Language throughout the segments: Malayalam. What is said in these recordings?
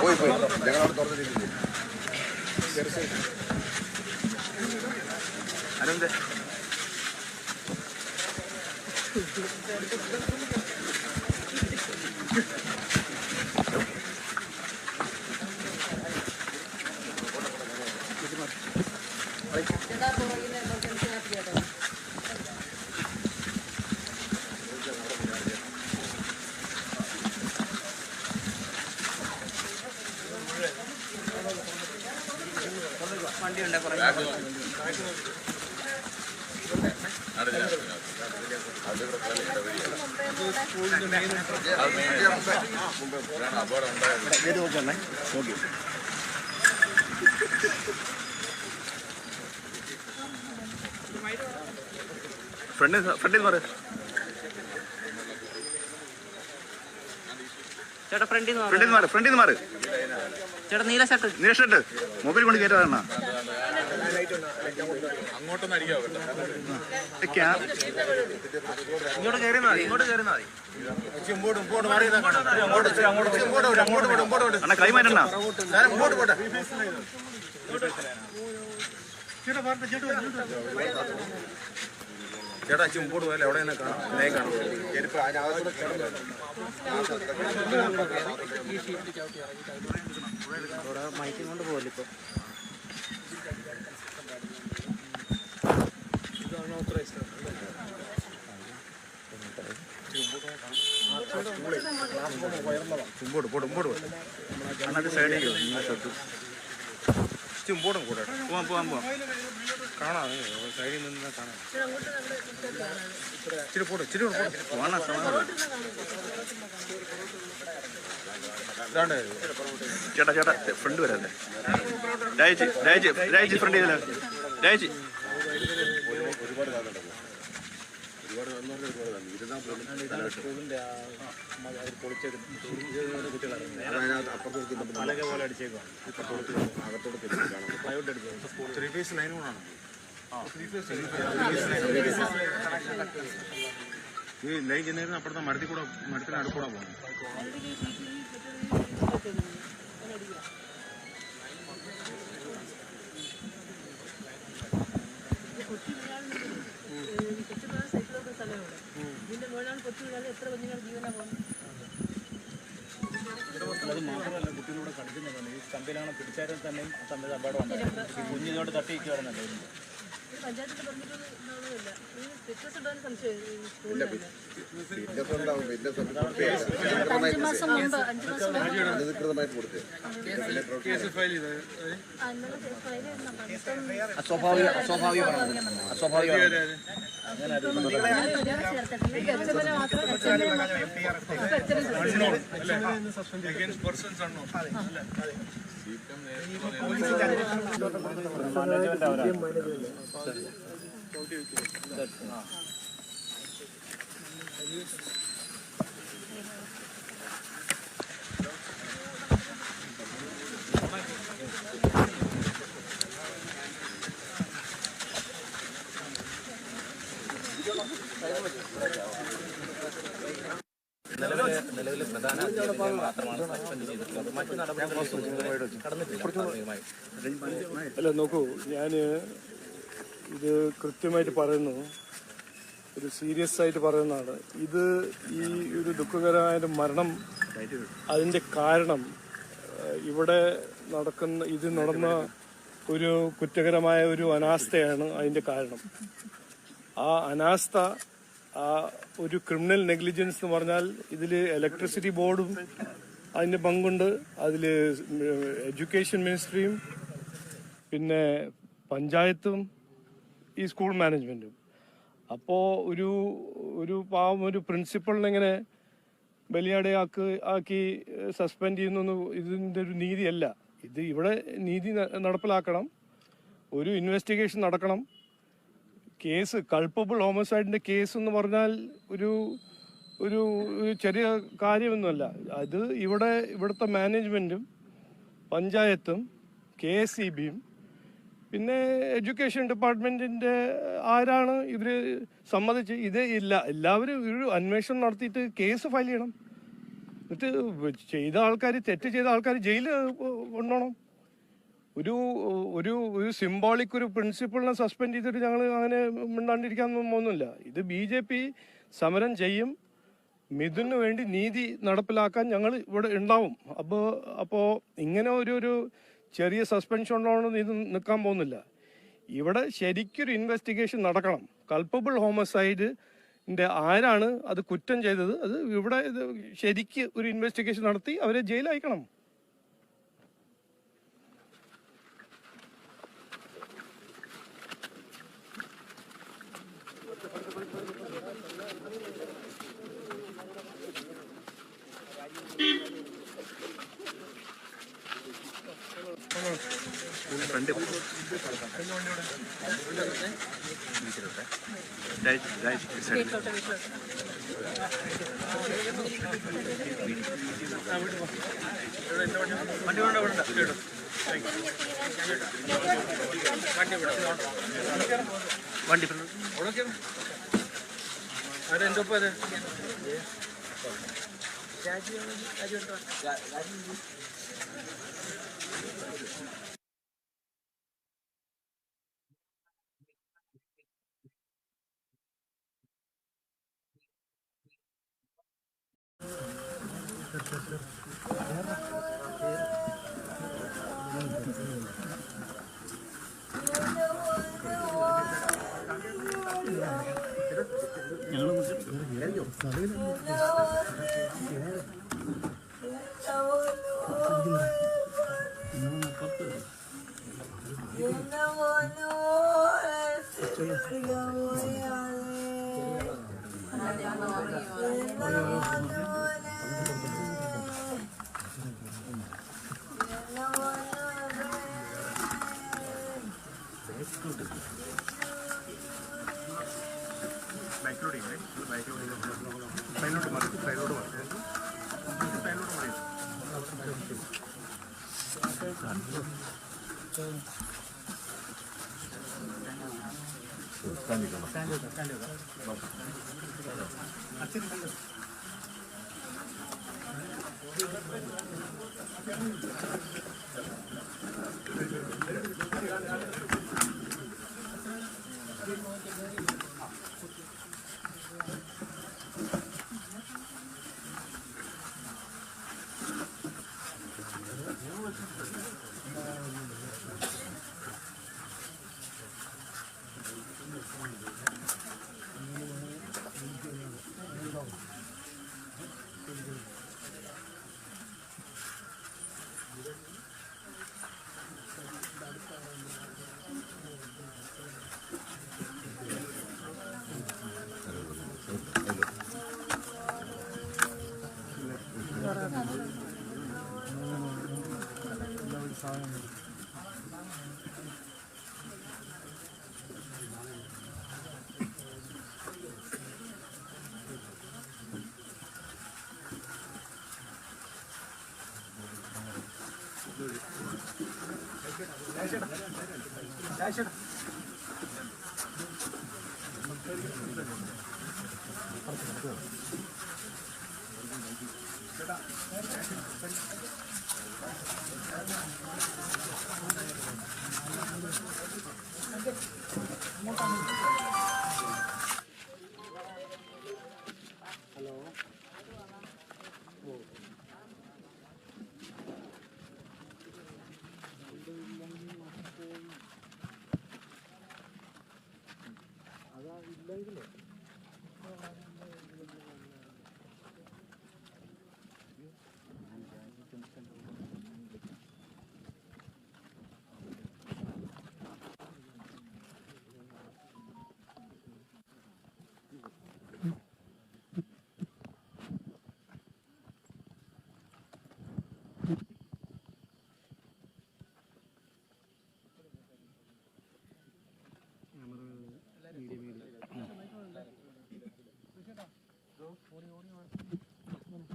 പോയി ഞങ്ങളവിടെ തുറന്നിരിക്കുന്നു. അനന്ത് വണ്ടിയുണ്ട് കുറേ ഫ്രണ്ടിൽ മാറ് ചേട്ടാ, ഫ്രണ്ടിൽ ഫ്രണ്ടിൽ മാറ് ചേട്ടാ. നീല ഷർട്ട് മൊബൈൽ കൊണ്ട് കയറ്റാതാണ്. ഇങ്ങോട്ട് കയറി മതി. അണ്ണാ കൈമാറ്റണ്ട. ചേട്ടാ മുമ്പോട്ട് പോയാലും എവിടെ തന്നെ കാണാം. മൈക്കും കൊണ്ട് പോകല്ലോ ഇപ്പൊ. പോവാം കാണാം. സൈഡിൽ നിന്ന് കാണാം. ഇച്ചിരി പോടും. ചേട്ടാ ഫ്രണ്ട് വരാല്ലേ? രാജി ഫ്രണ്ട് ചെയ്തല്ലോ. രാജി ഈ ലൈൻ ചെന്നേരം അപ്പുറത്തെ മരത്തിന് അടുക്കൂടെ പോകണം. അത് മാത്രമല്ല, കുട്ടികളൂടെ കളിക്കുന്നതാണ്. ഈ കമ്പിലാണ് പിടിച്ചാലും തന്നെയും തമ്മിൽ അപകടമാണ്. കുഞ്ഞിനോട് തട്ടിയിരിക്കുകയാണെന്നല്ലേ. നിലവിലെ പ്രധാന മാത്രമാണ് സസ്പെൻഡ് ചെയ്തിട്ടുള്ളത്. മറ്റു നടപടികൾ അല്ല, നോക്കൂ, ഞാൻ ഇത് കൃത്യമായിട്ട് പറയുന്നു, ഒരു സീരിയസ് ആയിട്ട് പറയുന്നതാണ്. ഇത് ഈ ഒരു ദുഃഖകരമായ മരണം, അതിൻ്റെ കാരണം ഇവിടെ നടന്ന ഒരു കുറ്റകരമായ ഒരു അനാസ്ഥയാണ് അതിൻ്റെ കാരണം. ആ അനാസ്ഥ, ആ ഒരു ക്രിമിനൽ നെഗ്ലിജൻസ് എന്ന് പറഞ്ഞാൽ ഇതിൽ ഇലക്ട്രിസിറ്റി ബോർഡും അതിൻ്റെ പങ്കുണ്ട്, അതിൽ എഡ്യൂക്കേഷൻ മിനിസ്ട്രിയും പിന്നെ പഞ്ചായത്തും ഈ സ്കൂൾ മാനേജ്മെൻറ്റും. അപ്പോൾ ഒരു പാവം ഒരു പ്രിൻസിപ്പളിനെ ഇങ്ങനെ ബലിയാടയാക്കി സസ്പെൻഡ് ചെയ്യുന്നൊന്നും ഇതിൻ്റെ ഒരു നീതിയല്ല. ഇത് ഇവിടെ നീതി നടപ്പിലാക്കണം, ഒരു ഇൻവെസ്റ്റിഗേഷൻ നടക്കണം. കേസ് കൾപ്പബിൾ ഹോമസൈഡിൻ്റെ കേസ് എന്ന് പറഞ്ഞാൽ ഒരു ഒരു ചെറിയ കാര്യമൊന്നുമല്ല. അത് ഇവിടുത്തെ മാനേജ്മെൻറ്റും പഞ്ചായത്തും KSEBയും പിന്നെ എഡ്യൂക്കേഷൻ ഡിപ്പാർട്ട്മെൻറ്റിൻ്റെ ആരാണ് ഇവർ സമ്മതിച്ച്? ഇതേ ഇല്ല, എല്ലാവരും ഒരു അന്വേഷണം നടത്തിയിട്ട് കേസ് ഫയൽ ചെയ്യണം. എന്നിട്ട് ചെയ്ത ആൾക്കാർ, തെറ്റ് ചെയ്ത ആൾക്കാർ ജയിലിൽ കൊണ്ടുപോകണം. ഒരു ഒരു ഒരു സിംബോളിക് ഒരു പ്രിൻസിപ്പിളിനെ സസ്പെൻഡ് ചെയ്തിട്ട് ഞങ്ങൾ അങ്ങനെ മിണ്ടാണ്ടിരിക്കാനൊന്നും പോകുന്നില്ല. ഇത് BJP സമരം ചെയ്യും. മിഥുന് വേണ്ടി നീതി നടപ്പിലാക്കാൻ ഞങ്ങൾ ഇവിടെ ഉണ്ടാവും. അപ്പോൾ ഇങ്ങനെ ഒരു ചെറിയ സസ്പെൻഷൻ ഉള്ളതുകൊണ്ട് ഇത് നിൽക്കാൻ പോകുന്നില്ല. ഇവിടെ ശരിക്കൊരു ഇൻവെസ്റ്റിഗേഷൻ നടക്കണം. കൾപ്പബിൾ ഹോമസൈഡിൻ്റെ ആരാണ് അത് കുറ്റം ചെയ്തത്, അത് ഇവിടെ ഇത് ശരിക്ക് ഒരു ഇൻവെസ്റ്റിഗേഷൻ നടത്തി അവരെ ജയിലയക്കണം. ഫ്രണ്ട് വണ്ടി അതെന്തോപ്പോ അത്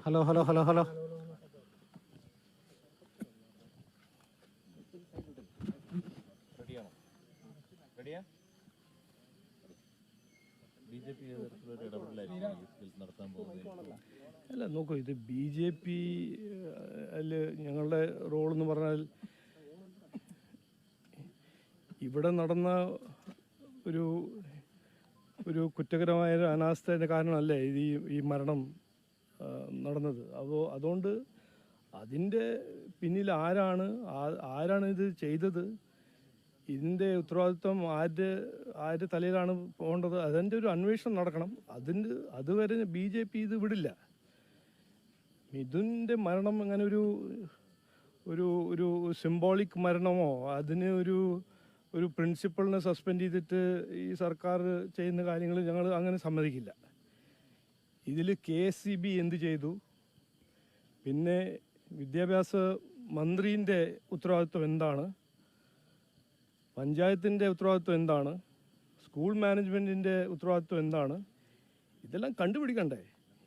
ഹലോ ഹലോ ഹലോ ഹലോ അല്ല, നോക്കൂ, ഇത് BJP ഞങ്ങളുടെ റോളെന്ന് പറഞ്ഞാൽ ഇവിടെ നടന്ന ഒരു കുറ്റകരമായ അനാസ്ഥയുടെ കാരണമല്ലേ ഈ മരണം നടന്നത്. അതുകൊണ്ട് അതിൻ്റെ പിന്നിൽ ആരാണ് ഇത് ചെയ്തത്, ഇതിൻ്റെ ഉത്തരവാദിത്വം ആരുടെ തലയിലാണ് പോകേണ്ടത്, അതിൻ്റെ ഒരു അന്വേഷണം നടക്കണം. അതുവരെ BJP ഇത് വിടില്ല. മിഥുൻ്റെ മരണം അങ്ങനെ ഒരു സിംബോളിക് മരണമോ അതിന് ഒരു പ്രിൻസിപ്പളിനെ സസ്പെൻഡ് ചെയ്തിട്ട് ഈ സർക്കാർ ചെയ്യുന്ന കാര്യങ്ങൾ ഞങ്ങൾ അങ്ങനെ സമ്മതിക്കില്ല. ഇതിൽ KSEB എന്ത് ചെയ്തു, പിന്നെ വിദ്യാഭ്യാസ മന്ത്രീൻ്റെ ഉത്തരവാദിത്വം എന്താണ്, പഞ്ചായത്തിൻ്റെ ഉത്തരവാദിത്വം എന്താണ്, സ്കൂൾ മാനേജ്മെൻറ്റിൻ്റെ ഉത്തരവാദിത്വം എന്താണ്, ഇതെല്ലാം കണ്ടുപിടിക്കണ്ടേ.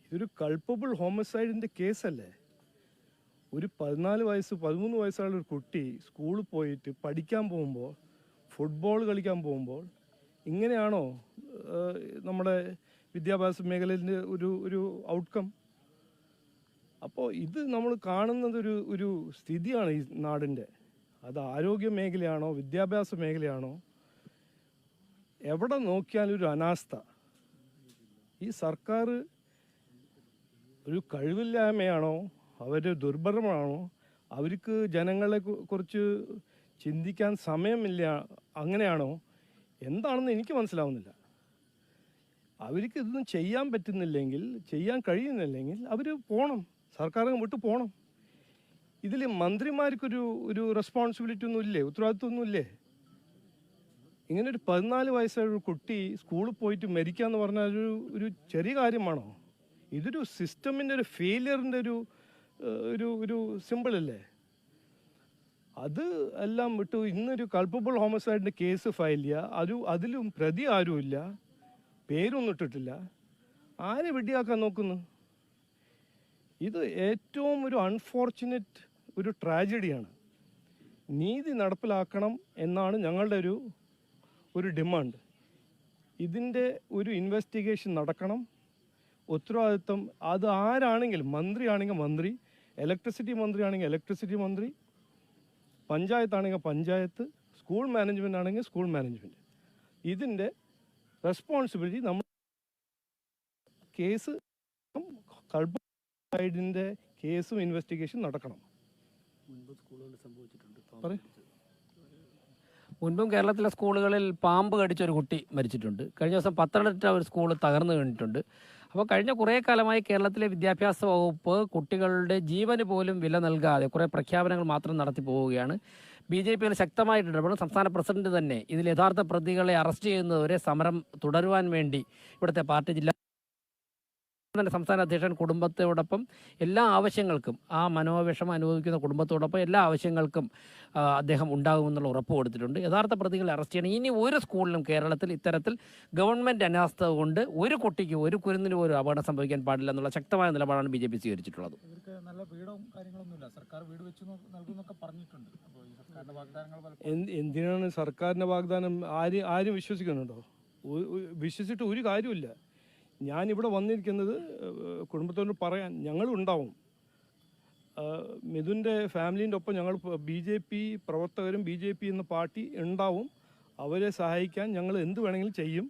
ഇതൊരു കൾപ്പബിൾ ഹോമിസൈഡിൻ്റെ കേസല്ലേ. ഒരു 14 വയസ്സ് 13 വയസ്സുള്ള ഒരു കുട്ടി സ്കൂളിൽ പോയിട്ട് പഠിക്കാൻ പോകുമ്പോൾ, ഫുട്ബോൾ കളിക്കാൻ പോകുമ്പോൾ ഇങ്ങനെയാണോ നമ്മുടെ വിദ്യാഭ്യാസ മേഖലയിലെ ഒരു ഔട്ട്കം? അപ്പോൾ ഇത് നമ്മൾ കാണുന്നത് ഒരു സ്ഥിതിയാണ് ഈ നാടിൻ്റെ. അത് ആരോഗ്യ മേഖലയാണോ വിദ്യാഭ്യാസ മേഖലയാണോ, എവിടെ നോക്കിയാലും ഒരു അനാസ്ഥ. ഈ സർക്കാർ ഒരു കഴിവില്ലായ്മയാണോ, അവർ ദുർബലമാണോ, അവർക്ക് ജനങ്ങളെ കുറിച്ച് ചിന്തിക്കാൻ സമയമില്ല, അങ്ങനെയാണോ, എന്താണെന്ന് എനിക്ക് മനസ്സിലാവുന്നില്ല. അവർക്ക് ഇതൊന്നും ചെയ്യാൻ പറ്റുന്നില്ലെങ്കിൽ, ചെയ്യാൻ കഴിയുന്നില്ലെങ്കിൽ അവർ പോകണം, സർക്കാർ വിട്ട് പോകണം. ഇതിൽ മന്ത്രിമാർക്കൊരു റെസ്പോൺസിബിലിറ്റി ഒന്നും ഇല്ലേ, ഉത്തരവാദിത്വം ഒന്നും ഇല്ലേ? ഇങ്ങനെ ഒരു 14 വയസ്സുള്ള ഒരു കുട്ടി സ്കൂളിൽ പോയിട്ട് മരിക്കാന്ന് പറഞ്ഞാൽ ഒരു ചെറിയ കാര്യമാണോ? ഇതൊരു സിസ്റ്റമിൻ്റെ ഒരു ഫെയിലിയറിൻ്റെ ഒരു സിമ്പിളല്ലേ? അത് എല്ലാം വിട്ടു ഇന്നൊരു കൾപ്പബിൾ ഹോമിസൈഡിൻ്റെ കേസ് ഫയൽ ചെയ്യുക, അതിലും പ്രതി ആരുമില്ല, പേരൊന്നും ഇട്ടിട്ടില്ല, ആരെ വെടിയാക്കാൻ നോക്കുന്നു? ഇത് ഏറ്റവും ഒരു അൺഫോർച്ചുനേറ്റ് ഒരു ട്രാജഡിയാണ്. നീതി നടപ്പിലാക്കണം എന്നാണ് ഞങ്ങളുടെ ഒരു ഡിമാൻഡ്. ഇതിൻ്റെ ഒരു ഇൻവെസ്റ്റിഗേഷൻ നടക്കണം. ഉത്തരവാദിത്വം അത് ആരാണെങ്കിലും, മന്ത്രിയാണെങ്കിൽ മന്ത്രി, ഇലക്ട്രിസിറ്റി മന്ത്രി ആണെങ്കിൽ ഇലക്ട്രിസിറ്റി മന്ത്രി, പഞ്ചായത്താണെങ്കിൽ പഞ്ചായത്ത്, സ്കൂൾ മാനേജ്മെൻ്റ് ആണെങ്കിൽ സ്കൂൾ മാനേജ്മെൻറ്റ്, ഇതിൻ്റെ റെസ്പോൺസിബിലിറ്റി നമ്മൾ കേസ് സൈഡിൻ്റെ കേസും ഇൻവെസ്റ്റിഗേഷൻ നടക്കണം. മുൻപും കേരളത്തിലെ സ്കൂളുകളിൽ പാമ്പ് കടിച്ചൊരു കുട്ടി മരിച്ചിട്ടുണ്ട്. കഴിഞ്ഞ ദിവസം പത്തനംതിട്ട ഒരു സ്കൂൾ തകർന്നു വീണിട്ടുണ്ട്. അപ്പോൾ കഴിഞ്ഞ കുറേ കാലമായി കേരളത്തിലെ വിദ്യാഭ്യാസ വകുപ്പ് കുട്ടികളുടെ ജീവന് പോലും വില നൽകാതെ കുറേ പ്രഖ്യാപനങ്ങൾ മാത്രം നടത്തി പോവുകയാണ്. BJP ശക്തമായിട്ട് ഇടപെടും. സംസ്ഥാന പ്രസിഡന്റ് തന്നെ ഇതിൽ യഥാർത്ഥ പ്രതികളെ അറസ്റ്റ് ചെയ്യുന്നതുവരെ സമരം തുടരുവാൻ വേണ്ടി ഇവിടുത്തെ പാർട്ടി ജില്ലാ സംസ്ഥാന അധ്യക്ഷൻ കുടുംബത്തോടൊപ്പം എല്ലാ ആവശ്യങ്ങൾക്കും, ആ മനോവിഷമം അനുഭവിക്കുന്ന കുടുംബത്തോടൊപ്പം എല്ലാ ആവശ്യങ്ങൾക്കും അദ്ദേഹം ഉണ്ടാകുമെന്നുള്ള ഉറപ്പ് കൊടുത്തിട്ടുണ്ട്. യഥാർത്ഥ പ്രതികളെ അറസ്റ്റ് ചെയ്യണം. ഇനി ഒരു സ്കൂളിലും കേരളത്തിൽ ഇത്തരത്തിൽ ഗവൺമെൻറ് അനാസ്ഥ കൊണ്ട് ഒരു കുട്ടിക്ക്, ഒരു കുരുന്നിന് പോലും അപകടം സംഭവിക്കാൻ പാടില്ല എന്നുള്ള ശക്തമായ നിലപാടാണ് BJP സ്വീകരിച്ചിട്ടുള്ളത്. ഇവർക്ക് നല്ല വീടും കാര്യങ്ങളൊന്നുമില്ല, സർക്കാർ വീട് വെച്ച് നൽകുന്നൊക്കെ പറഞ്ഞിട്ടുണ്ട്. അപ്പോൾ ഈ സർക്കാരിന്റെ വാഗ്ദാനങ്ങൾ എന്തിനാണ് സർക്കാരിൻ്റെ വാഗ്ദാനം? ആരും വിശ്വസിക്കുന്നുണ്ടോ? വിശ്വസിച്ചിട്ട് ഒരു കാര്യമില്ല. ഞാനിവിടെ വന്നിരിക്കുന്നത് കുടുംബത്തോട് പറയാൻ, ഞങ്ങളുണ്ടാവും. മിഥുൻ്റെ ഫാമിലീൻ്റെ ഒപ്പം ഞങ്ങൾ BJP പ്രവർത്തകരും BJP എന്ന പാർട്ടി ഉണ്ടാവും. അവരെ സഹായിക്കാൻ ഞങ്ങൾ എന്ത് വേണമെങ്കിലും ചെയ്യും.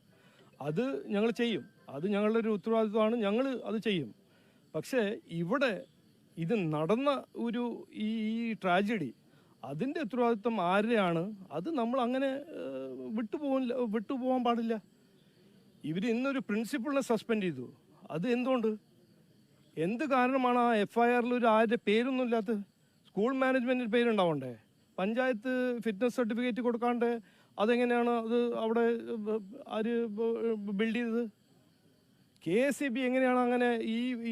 അത് ഞങ്ങൾ ചെയ്യും. അത് ഞങ്ങളുടെ ഒരു ഉത്തരവാദിത്വമാണ്. ഞങ്ങൾ അത് ചെയ്യും. പക്ഷേ ഇവിടെ ഇത് നടന്ന ഈ ട്രാജഡി, അതിൻ്റെ ഉത്തരവാദിത്വം ആരുടെയാണ്? അത് നമ്മൾ അങ്ങനെ വിട്ടുപോകാൻ പാടില്ല. ഇവർ ഇന്നൊരു പ്രിൻസിപ്പളിനെ സസ്പെൻഡ് ചെയ്തു. അത് എന്ത് കാരണമാണ്? ആ FIRൽ ആരുടെ പേരൊന്നും ഇല്ലാത്ത? സ്കൂൾ മാനേജ്മെൻറ്റിൻ്റെ പേരുണ്ടാവണ്ടേ? പഞ്ചായത്ത് ഫിറ്റ്നസ് സർട്ടിഫിക്കറ്റ് കൊടുക്കാണ്ട് അതെങ്ങനെയാണ് അത് അവിടെ ആര് ബിൽഡ് ചെയ്തത്? KSEB എങ്ങനെയാണ് അങ്ങനെ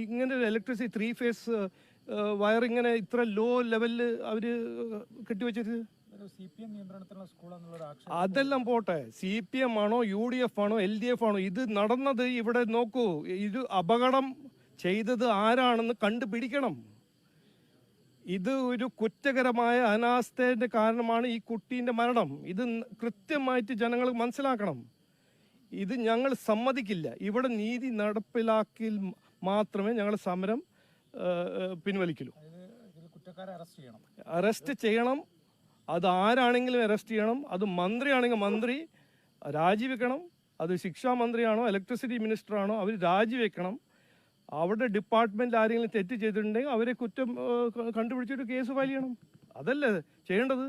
ഇങ്ങനെ ഒരു ഇലക്ട്രിസിറ്റി 3 ഫേസ് വയർ ഇങ്ങനെ ഇത്ര ലോ ലെവലിൽ അവർ കെട്ടിവെച്ചത്? CPM നിയന്ത്രണത്തിലുള്ള സ്കൂളാണെന്നുള്ള ആക്ഷേപം. അതെല്ലാം പോട്ടെ, CPM ആണോ UDF ആണോ LDF ആണോ? ഇത് നടന്നത് ഇവിടെ നോക്കൂ. ഇത് അപകടം ചെയ്തത് ആരാണെന്ന് കണ്ടുപിടിക്കണം. ഇത് ഒരു കുറ്റകരമായ അനാസ്ഥയുടെ കാരണമാണ് ഈ കുട്ടീൻ്റെ മരണം. ഇത് കൃത്യമായിട്ട് ജനങ്ങൾ മനസ്സിലാക്കണം. ഇത് ഞങ്ങൾ സമ്മതിക്കില്ല. ഇവിടെ നീതി നടപ്പിലാക്കിൽ മാത്രമേ ഞങ്ങൾ സമരം പിൻവലിക്കലും. കുറ്റക്കാരെ അറസ്റ്റ് ചെയ്യണം. അറസ്റ്റ് ചെയ്യണം. അത് ആരാണെങ്കിലും അറസ്റ്റ് ചെയ്യണം. അത് മന്ത്രിയാണെങ്കിൽ മന്ത്രി രാജിവെക്കണം. അത് ശിക്ഷാ മന്ത്രിയാണോ ഇലക്ട്രിസിറ്റി മിനിസ്റ്ററാണോ അവർ രാജിവെക്കണം. അവരുടെ ഡിപ്പാർട്ട്മെൻറ്റിൽ ആരെങ്കിലും തെറ്റ് ചെയ്തിട്ടുണ്ടെങ്കിൽ അവരെ കുറ്റം കണ്ടുപിടിച്ചിട്ട് കേസ് ഫയൽ ചെയ്യണം. അതല്ലേ ചെയ്യേണ്ടത്.